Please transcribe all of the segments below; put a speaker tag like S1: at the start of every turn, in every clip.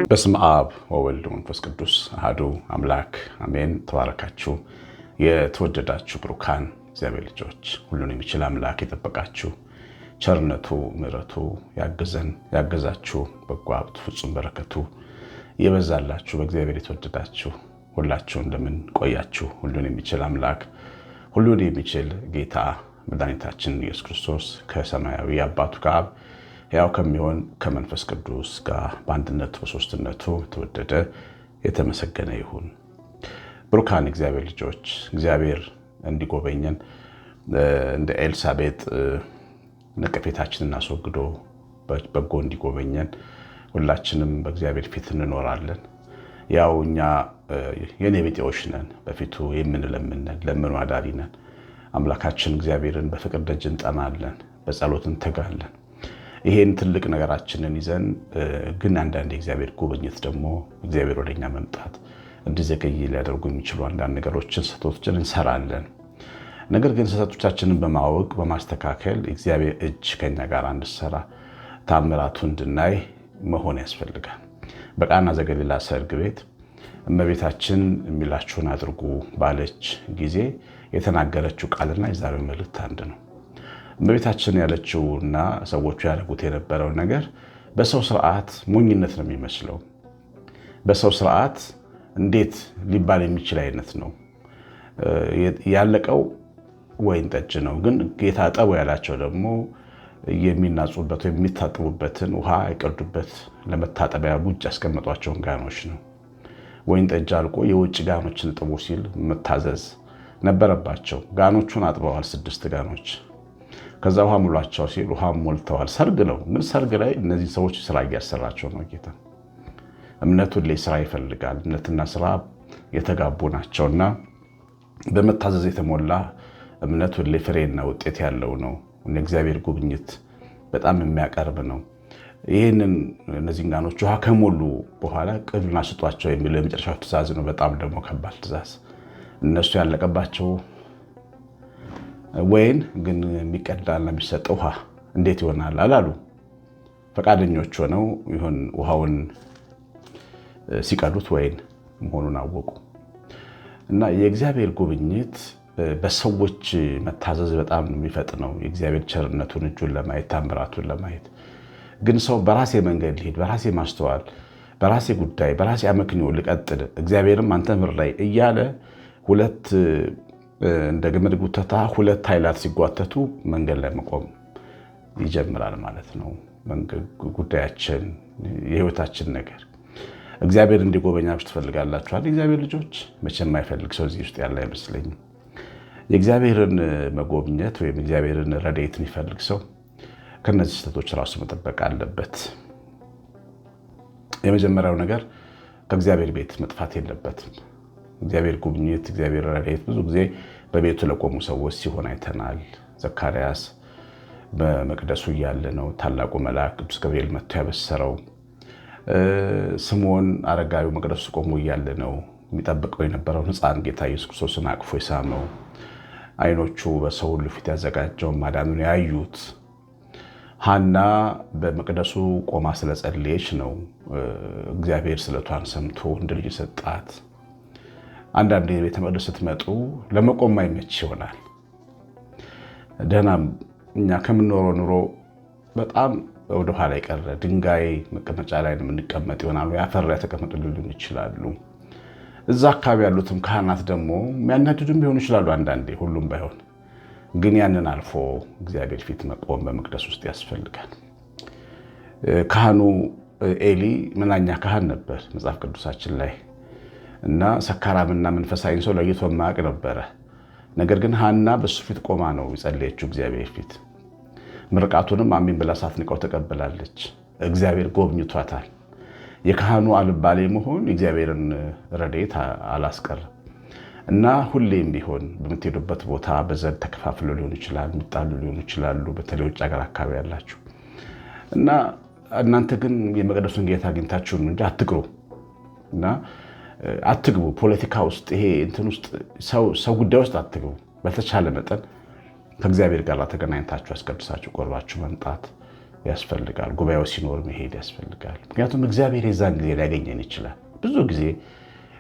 S1: በስመ አብ ወወልድ ወመንፈስ ቅዱስ አሐዱ አምላክ አሜን። ተባረካችሁ የተወደዳችሁ ብሩካን እግዚአብሔር ልጆች፣ ሁሉን የሚችል አምላክ የጠበቃችሁ ቸርነቱ ምሕረቱ ያገዛችሁ በጎ ሀብቱ ፍጹም በረከቱ የበዛላችሁ በእግዚአብሔር የተወደዳችሁ ሁላችሁ እንደምን ቆያችሁ? ሁሉን የሚችል አምላክ ሁሉን የሚችል ጌታ መድኃኒታችን ኢየሱስ ክርስቶስ ከሰማያዊ አባቱ ከአብ ሕያው ከሚሆን ከመንፈስ ቅዱስ ጋር በአንድነቱ በሦስትነቱ የተወደደ የተመሰገነ ይሁን። ብሩካን እግዚአብሔር ልጆች፣ እግዚአብሔር እንዲጎበኘን እንደ ኤልሳቤጥ ነቀፌታችንን አስወግዶ በጎ እንዲጎበኘን ሁላችንም በእግዚአብሔር ፊት እንኖራለን። ያው እኛ የኔ ቤጤዎች ነን፣ በፊቱ የምንለምነን ለምኑ አዳሪ ነን። አምላካችን እግዚአብሔርን በፍቅር ደጅ እንጠናለን፣ በጸሎት እንተጋለን። ይሄን ትልቅ ነገራችንን ይዘን ግን አንዳንድ የእግዚአብሔር ጉብኝት ደግሞ እግዚአብሔር ወደኛ መምጣት እንዲዘገይ ሊያደርጉ የሚችሉ አንዳንድ ነገሮችን ስህተቶችን እንሰራለን። ነገር ግን ስህተቶቻችንን በማወቅ በማስተካከል እግዚአብሔር እጅ ከኛ ጋር እንድሰራ ታምራቱ እንድናይ መሆን ያስፈልጋል። በቃና ዘገሊላ ሰርግ ቤት እመቤታችን የሚላችሁን አድርጉ ባለች ጊዜ የተናገረችው ቃልና የዛሬው መልእክት አንድ ነው። እመቤታችን ያለችውና ሰዎቹ ያደረጉት የነበረው ነገር በሰው ስርዓት ሞኝነት ነው የሚመስለው። በሰው ስርዓት እንዴት ሊባል የሚችል አይነት ነው። ያለቀው ወይን ጠጅ ነው፣ ግን ጌታ ጠቡ ያላቸው ደግሞ የሚናጹበት ወይም የሚታጠቡበትን ውሃ አይቀዱበት ለመታጠቢያ ውጭ ያስቀመጧቸውን ጋኖች ነው። ወይን ጠጅ አልቆ የውጭ ጋኖችን ጥቡ ሲል መታዘዝ ነበረባቸው። ጋኖቹን አጥበዋል፣ 6 ጋኖች። ከዛ ውሃ ሙሏቸው ሲል ውሃ ሞልተዋል። ሰርግ ነው፣ ግን ሰርግ ላይ እነዚህ ሰዎች ስራ እያሰራቸው ነው ጌታ። እምነቱን ላይ ስራ ይፈልጋል። እምነትና ስራ የተጋቡ ናቸውና በመታዘዝ የተሞላ እምነቱን ላይ ፍሬና ውጤት ያለው ነው። እግዚአብሔር ጉብኝት በጣም የሚያቀርብ ነው። ይህንን እነዚህን ጋኖች ውሃ ከሞሉ በኋላ ቅዱና ስጧቸው የሚለው የመጨረሻው ትእዛዝ ነው። በጣም ደግሞ ከባድ ትእዛዝ። እነሱ ያለቀባቸው ወይን ግን የሚቀዳና የሚሰጠው ውሃ እንዴት ይሆናል አላሉ። ፈቃደኞች ሆነው ይሁን ውሃውን ሲቀዱት ወይን መሆኑን አወቁ። እና የእግዚአብሔር ጉብኝት በሰዎች መታዘዝ በጣም የሚፈጥነው የእግዚአብሔር ቸርነቱን እጁን ለማየት ታምራቱን ለማየት። ግን ሰው በራሴ መንገድ ሊሄድ በራሴ ማስተዋል በራሴ ጉዳይ በራሴ አመክንዮ ልቀጥል እግዚአብሔርም አንተ ምራይ እያለ ሁለት እንደ ገመድ ጉተታ ሁለት ኃይላት ሲጓተቱ መንገድ ላይ መቆም ይጀምራል ማለት ነው። ጉዳያችን የህይወታችን ነገር እግዚአብሔር እንዲጎበኛችሁ ትፈልጋላችኋል? እግዚአብሔር ልጆች መቼም የማይፈልግ ሰው እዚህ ውስጥ ያለ አይመስለኝም። የእግዚአብሔርን መጎብኘት ወይም እግዚአብሔርን ረድኤት የሚፈልግ ሰው ከነዚህ ስህተቶች ራሱ መጠበቅ አለበት። የመጀመሪያው ነገር ከእግዚአብሔር ቤት መጥፋት የለበትም። እግዚአብሔር ጉብኝት፣ እግዚአብሔር ረድኤት ብዙ ጊዜ በቤቱ ለቆሙ ሰዎች ሲሆን አይተናል። ዘካርያስ በመቅደሱ እያለ ነው ታላቁ መልአክ ቅዱስ ገብርኤል መጥቶ ያበሰረው። ስምዖን አረጋዊው መቅደሱ ቆሞ እያለ ነው የሚጠብቀው የነበረውን ሕፃን ጌታ ኢየሱስ ክርስቶስን አቅፎ የሳመው። አይኖቹ በሰው ሁሉ ፊት ያዘጋጀውን ማዳኑን ያዩት። ሐና በመቅደሱ ቆማ ስለጸለየች ነው እግዚአብሔር ስለቷን ሰምቶ እንደ ልጅ ሰጣት። አንዳንድ ቤተ መቅደስ ስትመጡ ለመቆም አይመች ይሆናል። ደህና እኛ ከምንኖረው ኑሮ በጣም ወደኋላ የቀረ ድንጋይ መቀመጫ ላይ የምንቀመጥ ይሆናሉ። ያፈር ላይ ተቀመጡ ሊሉን ይችላሉ። እዛ አካባቢ ያሉትም ካህናት ደግሞ የሚያናድዱም ሊሆኑ ይችላሉ አንዳንዴ፣ ሁሉም ባይሆን ግን ያንን አልፎ እግዚአብሔር ፊት መቆም በመቅደስ ውስጥ ያስፈልጋል። ካህኑ ኤሊ ምናኛ ካህን ነበር መጽሐፍ ቅዱሳችን ላይ እና ሰካራምና መንፈሳዊ ሰው ለይቶ ማያውቅ ነበረ። ነገር ግን ሐና በሱ ፊት ቆማ ነው የጸለየችው እግዚአብሔር ፊት። ምርቃቱንም አሜን ብላ ሳትንቀው ተቀበላለች። እግዚአብሔር ጎብኝቷታል። የካህኑ አልባሌ መሆን የእግዚአብሔርን ረድኤት አላስቀርም እና ሁሌም ቢሆን በምትሄዱበት ቦታ በዘር ተከፋፍሎ ሊሆን ይችላል፣ የሚጣሉ ሊሆኑ ይችላሉ፣ በተለይ ውጭ ሀገር አካባቢ ያላችሁ እና እናንተ ግን የመቅደሱን ጌታ አግኝታችሁ ነው እንጂ አትቅሩ እና አትግቡ። ፖለቲካ ውስጥ ይሄ እንትን ውስጥ ሰው ጉዳይ ውስጥ አትግቡ። በተቻለ መጠን ከእግዚአብሔር ጋር ተገናኝታችሁ አስቀድሳችሁ ቆርባችሁ መምጣት ያስፈልጋል። ጉባኤው ሲኖር መሄድ ያስፈልጋል። ምክንያቱም እግዚአብሔር የዛን ጊዜ ሊያገኘን ይችላል። ብዙ ጊዜ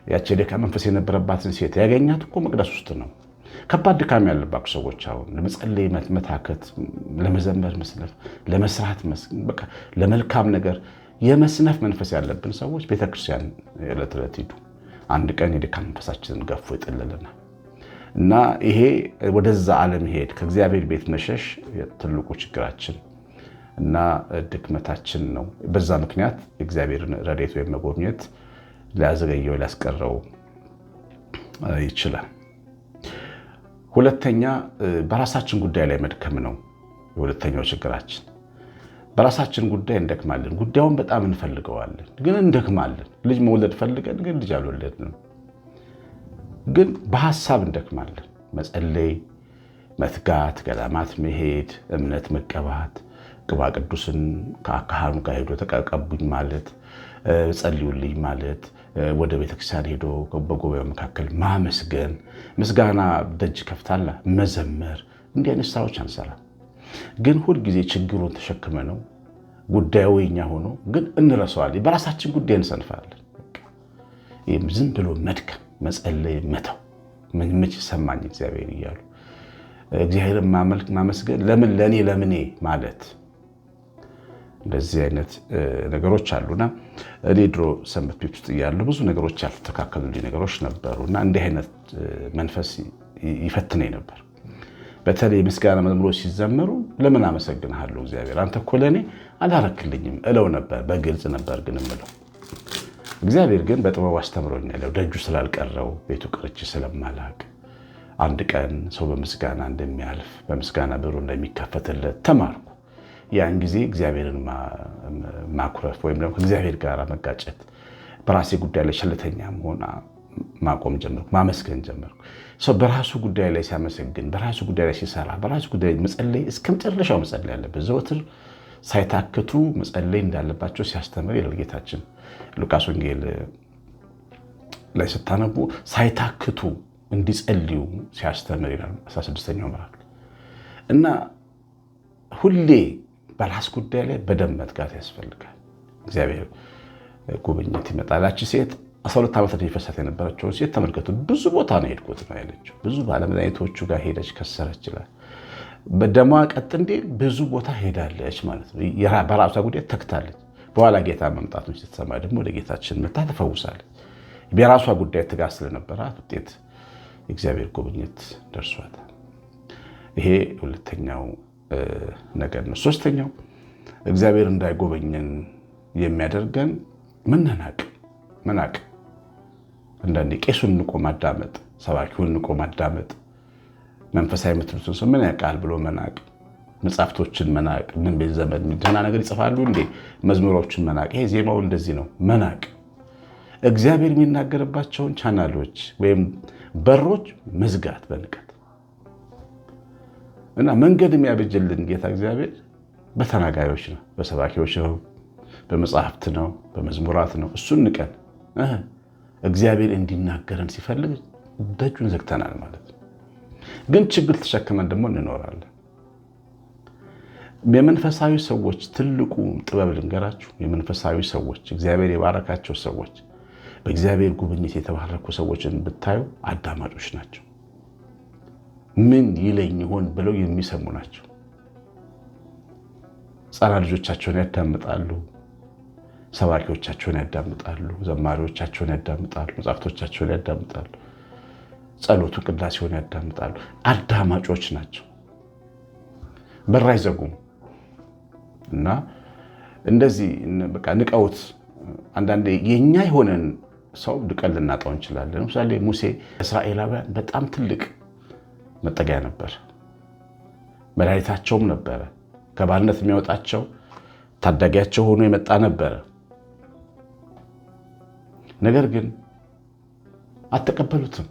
S1: ያቺ የድካም መንፈስ የነበረባትን ሴት ያገኛት እኮ መቅደስ ውስጥ ነው። ከባድ ድካም ያለባቸው ሰዎች አሁን ለመጸለይ መታከት፣ ለመዘመር መስነፍ፣ ለመስራት በቃ ለመልካም ነገር የመስነፍ መንፈስ ያለብን ሰዎች ቤተክርስቲያን ዕለት ዕለት ሂዱ። አንድ ቀን የድካም መንፈሳችንን ገፎ ይጥልልናል። እና ይሄ ወደዛ ዓለም ሄድ ከእግዚአብሔር ቤት መሸሽ ትልቁ ችግራችን እና ድክመታችን ነው። በዛ ምክንያት እግዚአብሔርን ረድኤት ወይም መጎብኘት ሊያዘገየው ሊያስቀረው ይችላል። ሁለተኛ በራሳችን ጉዳይ ላይ መድከም ነው። የሁለተኛው ችግራችን በራሳችን ጉዳይ እንደክማለን። ጉዳዩን በጣም እንፈልገዋለን፣ ግን እንደክማለን። ልጅ መውለድ ፈልገን ግን ልጅ አልወለድንም። ግን በሀሳብ እንደክማለን። መጸለይ፣ መትጋት፣ ገዳማት መሄድ፣ እምነት መቀባት፣ ቅባ ቅዱስን ከካህኑ ጋር ሄዶ ተቀቡኝ ማለት፣ ጸልዩልኝ ማለት፣ ወደ ቤተክርስቲያን ሄዶ በጉባኤው መካከል ማመስገን፣ ምስጋና ደጅ ከፍታላ መዘመር፣ እንዲህ አይነት ስራዎች አንሰራም። ግን ሁልጊዜ ችግሩን ተሸክመ ነው ጉዳዩ የኛ ሆኖ ግን እንረሳዋለን። በራሳችን ጉዳይ እንሰንፋለን። ይህም ዝም ብሎ መድከም፣ መጸለይ፣ መተው መች ሰማኝ እግዚአብሔር እያሉ እግዚአብሔርን ማመስገን፣ ለምን ለእኔ ለምኔ ማለት እንደዚህ አይነት ነገሮች አሉና እኔ ድሮ ሰንበት ቤት ውስጥ እያለሁ ብዙ ነገሮች ያልተስተካከሉልኝ ነገሮች ነበሩና እንዲህ አይነት መንፈስ ይፈትነኝ ነበር። በተለይ ምስጋና መዝሙሮች ሲዘመሩ ለምን አመሰግንሃለሁ እግዚአብሔር አንተ እኮ ለእኔ አላረክልኝም እለው ነበር። በግልጽ ነበር ግን እምለው። እግዚአብሔር ግን በጥበብ አስተምሮኛል። ደጁ ስላልቀረው ቤቱ ቀርቼ ስለማላቅ አንድ ቀን ሰው በምስጋና እንደሚያልፍ በምስጋና በሩ እንደሚከፈትለት ተማርኩ። ያን ጊዜ እግዚአብሔርን ማኩረፍ ወይም ደግሞ ከእግዚአብሔር ጋር መጋጨት፣ በራሴ ጉዳይ ላይ ቸልተኛ መሆን ማቆም ጀመርኩ። ማመስገን ጀመርኩ። ሰው በራሱ ጉዳይ ላይ ሲያመሰግን፣ በራሱ ጉዳይ ላይ ሲሰራ፣ በራሱ ጉዳይ መጸለይ እስከ መጨረሻው መጸለይ ያለበት ዘወትር ሳይታክቱ መጸለይ እንዳለባቸው ሲያስተምር ይላል ጌታችን። ሉቃስ ወንጌል ላይ ስታነቡ ሳይታክቱ እንዲጸልዩ ሲያስተምር ይላል 16ኛው ምዕራፍ። እና ሁሌ በራስ ጉዳይ ላይ በደንብ መትጋት ያስፈልጋል። እግዚአብሔር ጉብኝት ይመጣል። ያቺ ሴት 12 ዓመት ይፈሳት የነበረችውን ሴት ተመልከቱ። ብዙ ቦታ ነው ሄድኩት ነው ያለችው። ብዙ ባለመድኃኒቶቹ ጋር ሄደች፣ ከሰረች ይላል። በደሟ ቀጥ እንዴ ብዙ ቦታ ሄዳለች ማለት ነው። በራሷ ጉዳይ ተክታለች። በኋላ ጌታ መምጣቱን ስትሰማ ደግሞ ወደ ጌታችን መታ ተፈውሳለች። የራሷ ጉዳይ ትጋት ስለነበራት ውጤት እግዚአብሔር ጉብኝት ደርሷታል። ይሄ ሁለተኛው ነገር ነው። ሶስተኛው እግዚአብሔር እንዳይጎበኘን የሚያደርገን መናቅ። አንዳንዴ ቄሱን ንቆ ማዳመጥ፣ ሰባኪውን ንቆ ማዳመጥ፣ መንፈሳዊ የምትሉትን ሰው ምን ያውቃል ብሎ መናቅ፣ መጽሐፍቶችን መናቅ። ምን ቤት ዘመን ደህና ነገር ይጽፋሉ እንዴ? መዝሙሮችን መናቅ። ይሄ ዜማው እንደዚህ ነው መናቅ። እግዚአብሔር የሚናገርባቸውን ቻናሎች ወይም በሮች መዝጋት በንቀት እና መንገድ የሚያበጅልን ጌታ እግዚአብሔር በተናጋሪዎች ነው፣ በሰባኪዎች ነው፣ በመጽሐፍት ነው፣ በመዝሙራት ነው። እሱን ንቀን እግዚአብሔር እንዲናገረን ሲፈልግ ደጁን ዘግተናል ማለት ነው። ግን ችግር ተሸክመን ደግሞ እንኖራለን። የመንፈሳዊ ሰዎች ትልቁ ጥበብ ልንገራችሁ። የመንፈሳዊ ሰዎች እግዚአብሔር የባረካቸው ሰዎች በእግዚአብሔር ጉብኝት የተባረኩ ሰዎችን ብታዩ አዳማጮች ናቸው። ምን ይለኝ ይሆን ብለው የሚሰሙ ናቸው። ጸራ ልጆቻቸውን ያዳምጣሉ፣ ሰባኪዎቻቸውን ያዳምጣሉ፣ ዘማሪዎቻቸውን ያዳምጣሉ፣ መጽሐፍቶቻቸውን ያዳምጣሉ፣ ጸሎቱ ቅዳሴውን ያዳምጣሉ። አዳማጮች ናቸው። በር አይዘጉም። እና እንደዚህ በቃ ንቀውት አንዳንዴ የኛ የሆነን ሰው ድቀን ልናጣው እንችላለን። ለምሳሌ ሙሴ እስራኤላውያን በጣም ትልቅ መጠጊያ ነበር፣ መድኃኒታቸውም ነበረ። ከባርነት የሚያወጣቸው ታዳጊያቸው ሆኖ የመጣ ነበረ። ነገር ግን አልተቀበሉትም፣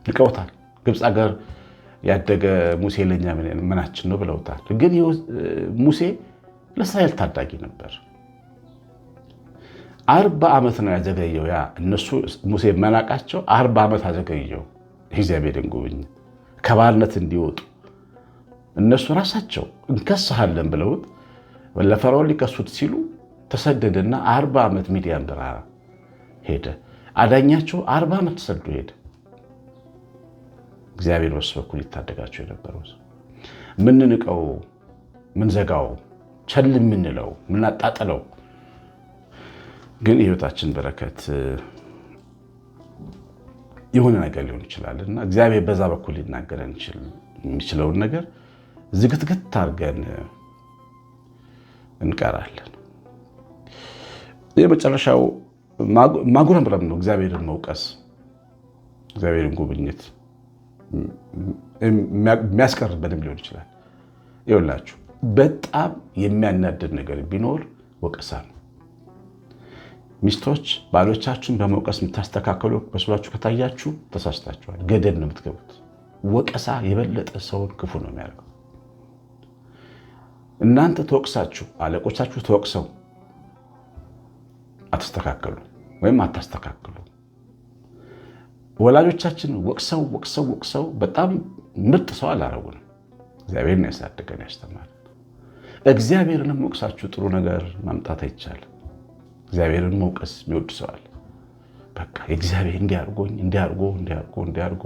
S1: ንቀውታል። ግብፅ ሀገር ያደገ ሙሴ ለኛ ምናችን ነው ብለውታል። ግን ሙሴ ለእስራኤል ታዳጊ ነበር። 40 ዓመት ነው ያዘገየው። ያ እነሱ ሙሴ መናቃቸው 40 ዓመት አዘገየው እግዚአብሔርን ጉብኝት ከባርነት እንዲወጡ። እነሱ ራሳቸው እንከስሃለን ብለውት ለፈርዖን ሊከሱት ሲሉ ተሰደደና 40 ዓመት ሚዲያን በረሃ ሄደ። አዳኛቸው 40 ዓመት ተሰዶ ሄደ። እግዚአብሔር በሱ በኩል ይታደጋቸው የነበረው ምንንቀው፣ ምንዘጋው፣ ቸል ምንለው፣ ምናጣጥለው ግን የህይወታችን በረከት የሆነ ነገር ሊሆን ይችላል እና እግዚአብሔር በዛ በኩል ሊናገረን የሚችለውን ነገር ዝግትግት አድርገን እንቀራለን። የመጨረሻው ማጉረምረም ነው። እግዚአብሔርን መውቀስ፣ እግዚአብሔርን ጉብኝት የሚያስቀርበንም ሊሆን ይችላል። ይኸውላችሁ በጣም የሚያናድድ ነገር ቢኖር ወቀሳ ነው። ሚስቶች ባሎቻችሁን በመውቀስ የምታስተካከሉ መስሏችሁ ከታያችሁ ተሳስታችኋል። ገደል ነው የምትገቡት። ወቀሳ የበለጠ ሰውን ክፉ ነው የሚያደርገው። እናንተ ተወቅሳችሁ፣ አለቆቻችሁ ተወቅሰው አትስተካከሉ ወይም አታስተካክሉ። ወላጆቻችን ወቅሰው በጣም ምርጥ ሰው አላረጉንም። እግዚአብሔርን ያሳደገን ያስተማረን። እግዚአብሔርንም ወቅሳችሁ ጥሩ ነገር ማምጣት አይቻልም። እግዚአብሔርን መውቀስ የሚወድ ሰው አለ። በቃ እግዚአብሔር እንዲያርጎ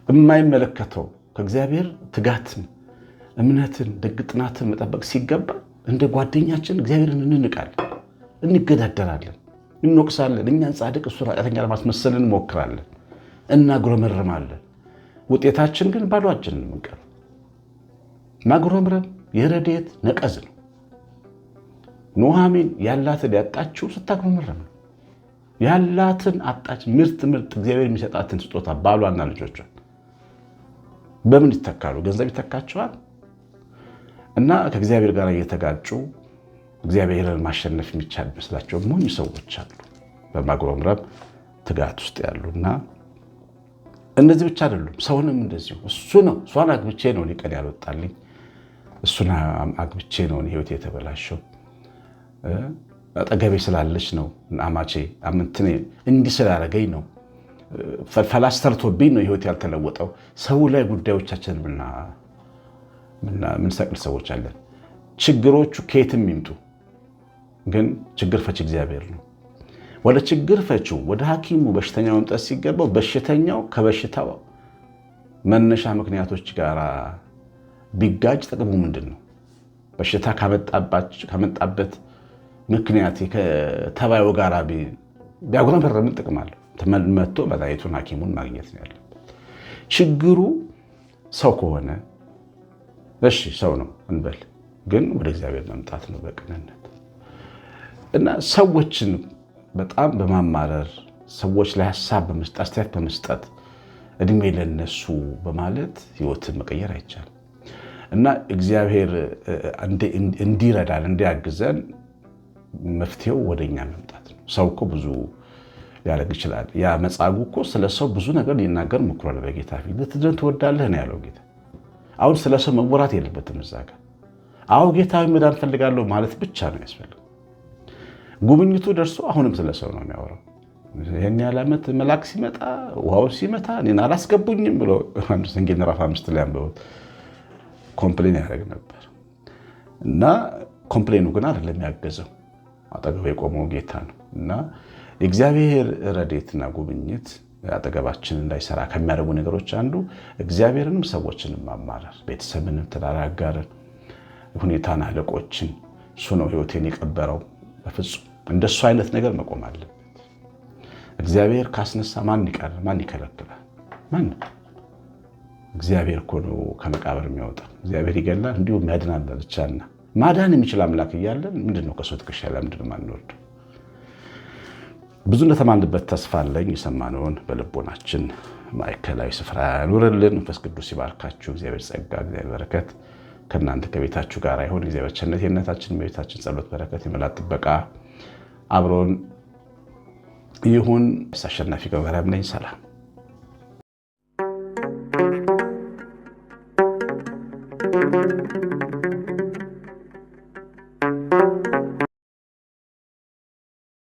S1: የማይመለከተው ከእግዚአብሔር ትጋትን፣ እምነትን፣ ደግ ጥናትን መጠበቅ ሲገባ እንደ ጓደኛችን እግዚአብሔርን እንንቃለን፣ እንገዳደራለን፣ እንወቅሳለን። እኛን ጻድቅ እሱን ኃጢአተኛ ለማስመሰል እንሞክራለን፣ እናጉረመርማለን። ውጤታችን ግን ባዶአችንን የምንቀር። ማጉረምረም የረድኤት ነቀዝ ነው። ኑኃሚን ያላትን ያጣችው ስታጉረመርም ነው። ያላትን አጣች። ምርጥ እግዚአብሔር የሚሰጣትን ስጦታ ባሏና ልጆቿን በምን ይተካሉ? ገንዘብ ይተካቸዋል። እና ከእግዚአብሔር ጋር እየተጋጩ እግዚአብሔርን ማሸነፍ የሚቻል ይመስላቸው ሞኝ ሰዎች አሉ፣ በማጉረምረም ትጋት ውስጥ ያሉና እነዚህ ብቻ አይደሉም። ሰውንም እንደዚሁ እሷን አግብቼ ነው ቀን ያልወጣልኝ፣ እሱን አግብቼ ነው ህይወቴ የተበላሸው፣ አጠገቤ ስላለች ነው አማቼ አምንትኔ እንዲህ ስላደረገኝ ነው፣ ፈላስተርቶብኝ ነው ህይወቴ ያልተለወጠው። ሰው ላይ ጉዳዮቻችንን ምንሰቅል ሰዎች አለን። ችግሮቹ ከየትም ይምጡ፣ ግን ችግር ፈች እግዚአብሔር ነው። ወደ ችግር ፈቺው ወደ ሐኪሙ በሽተኛው መምጣት ሲገባው በሽተኛው ከበሽታው መነሻ ምክንያቶች ጋር ቢጋጭ ጥቅሙ ምንድን ነው? በሽታ ካመጣበት ምክንያት ከተባዩ ጋር ቢያጉረመርም ጥቅም አለው? መጥቶ መድኃኒቱን ሐኪሙን ማግኘት ነው ያለበት። ችግሩ ሰው ከሆነ እሺ ሰው ነው እንበል፣ ግን ወደ እግዚአብሔር መምጣት ነው በቅንነት እና ሰዎችን በጣም በማማረር ሰዎች ላይ ሀሳብ በመስጠት አስተያየት በመስጠት እድሜ ለነሱ በማለት ህይወትን መቀየር አይቻልም። እና እግዚአብሔር እንዲረዳን እንዲያግዘን መፍትሄው ወደኛ መምጣት ነው። ሰው እኮ ብዙ ሊያደርግ ይችላል። ያ መጻጉዕ እኮ ስለ ሰው ብዙ ነገር ሊናገር ሞክሯል። በጌታ ፊት ልትድን ትወዳለህ ነው ያለው ጌታ። አሁን ስለ ሰው መወራት የለበትም እዛ ጋር። አዎ ጌታዊ መዳን ፈልጋለሁ ማለት ብቻ ነው ያስፈልግ። ጉብኝቱ ደርሶ አሁንም ስለ ሰው ነው የሚያወራው። ይህን ያህል ዓመት መልአክ ሲመጣ ውሃው ሲመታ እኔን አላስገቡኝም ብሎ ዮሐንስ ወንጌል ምዕራፍ 5 ላይ አንብበውት ኮምፕሌን ያደርግ ነበር። እና ኮምፕሌኑ ግን አይደለም ያገዘው፣ አጠገቡ የቆመው ጌታ ነው። እና የእግዚአብሔር ረድኤትና ጉብኝት አጠገባችን እንዳይሰራ ከሚያደርጉ ነገሮች አንዱ እግዚአብሔርንም ሰዎችንም ማማረር፣ ቤተሰብንም፣ ትዳር አጋርን፣ ሁኔታን፣ አለቆችን እሱ ነው ህይወቴን የቀበረው። በፍጹም እንደሱ አይነት ነገር መቆም አለበት። እግዚአብሔር ካስነሳ ማን ይቀር? ማን ይከለክላል? ማን? እግዚአብሔር እኮ ነው ከመቃብር የሚያወጣ። እግዚአብሔር ይገላል እንዲሁ የሚያድናል ብቻና ማዳን የሚችል አምላክ እያለን ምንድነው ከሰው ትከሻ ላይ ምንድነው ማንወርደው? ብዙ እንደተማንበት ተስፋ አለኝ። የሰማነውን በልቦናችን ማዕከላዊ ስፍራ ያኑርልን። መንፈስ ቅዱስ ይባርካችሁ። እግዚአብሔር ጸጋ፣ እግዚአብሔር በረከት ከእናንተ ከቤታችሁ ጋር ይሁን። እግዚአብሔር ቸርነት፣ የእናታችን የቤታችን ጸሎት፣ በረከት፣ የመላእክት ጥበቃ አብሮን ይሁን። አሸናፊ ገብረማርያም ነኝ። ሰላም